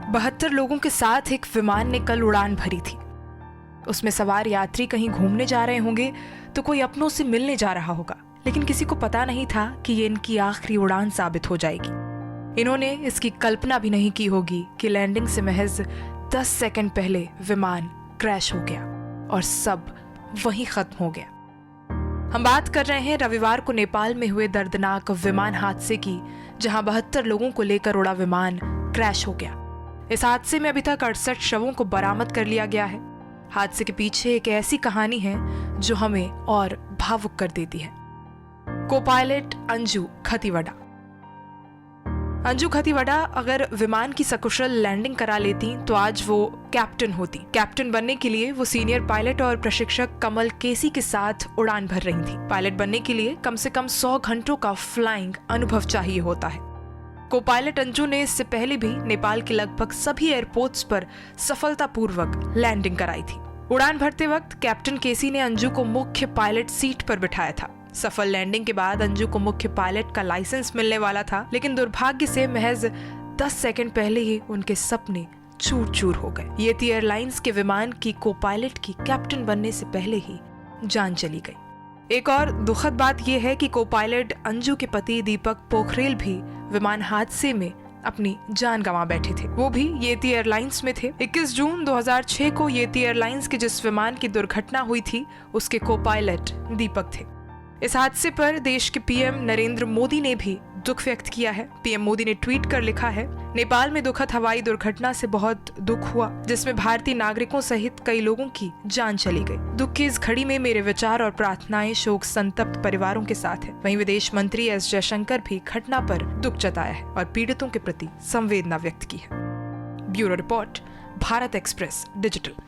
72 लोगों के साथ एक विमान ने कल उड़ान भरी थी। उसमें सवार यात्री कहीं घूमने जा रहे होंगे तो कोई अपनों से मिलने जा रहा होगा, लेकिन किसी को पता नहीं था कि ये इनकी आखिरी उड़ान साबित हो जाएगी। इन्होंने इसकी कल्पना भी नहीं की होगी कि लैंडिंग से महज 10 सेकंड पहले विमान क्रैश हो गया और सब वहीं खत्म हो गया। हम बात कर रहे हैं रविवार को नेपाल में हुए दर्दनाक विमान हादसे की, जहां 72 लोगों को लेकर उड़ा विमान क्रैश हो गया। इस हादसे में अभी तक 68 शवों को बरामद कर लिया गया है। हादसे के पीछे एक ऐसी कहानी है जो हमें और भावुक कर देती है। को पायलट अंजू खतीवड़ा। अंजू खतीवड़ा अगर विमान की सकुशल लैंडिंग करा लेती तो आज वो कैप्टन होती। कैप्टन बनने के लिए वो सीनियर पायलट और प्रशिक्षक कमल केसी के साथ उड़ान भर रही थी। पायलट बनने के लिए कम से कम 100 घंटों का फ्लाइंग अनुभव चाहिए होता है। को पायलट अंजू ने इससे पहले भी नेपाल के लगभग सभी एयरपोर्ट्स पर सफलतापूर्वक लैंडिंग कराई थी। उड़ान भरते वक्त कैप्टन केसी ने अंजू को मुख्य पायलट सीट पर बिठाया था। सफल लैंडिंग के बाद अंजू को मुख्य पायलट का लाइसेंस मिलने वाला था, लेकिन दुर्भाग्य से महज 10 सेकंड पहले ही उनके सपने चूर चूर हो गए। येती एयरलाइंस के विमान की को पायलट की कैप्टन बनने से पहले ही जान चली गई। एक और दुखद बात यह है कि को पायलट अंजू के पति दीपक पोखरेल भी विमान हादसे में अपनी जान गंवा बैठे थे। वो भी येती एयरलाइंस में थे। 21 जून 2006 को येती एयरलाइंस के जिस विमान की दुर्घटना हुई थी उसके को पायलट दीपक थे। इस हादसे पर देश के पीएम नरेंद्र मोदी ने भी दुख व्यक्त किया है। पीएम मोदी ने ट्वीट कर लिखा है, नेपाल में दुखद हवाई दुर्घटना से बहुत दुख हुआ, जिसमें भारतीय नागरिकों सहित कई लोगों की जान चली गई। दुख की इस घड़ी में मेरे विचार और प्रार्थनाएं शोक संतप्त परिवारों के साथ है। वहीं विदेश मंत्री एस जयशंकर भी घटना पर दुख जताया है और पीड़ितों के प्रति संवेदना व्यक्त की है। Bureau report, Bharat express digital.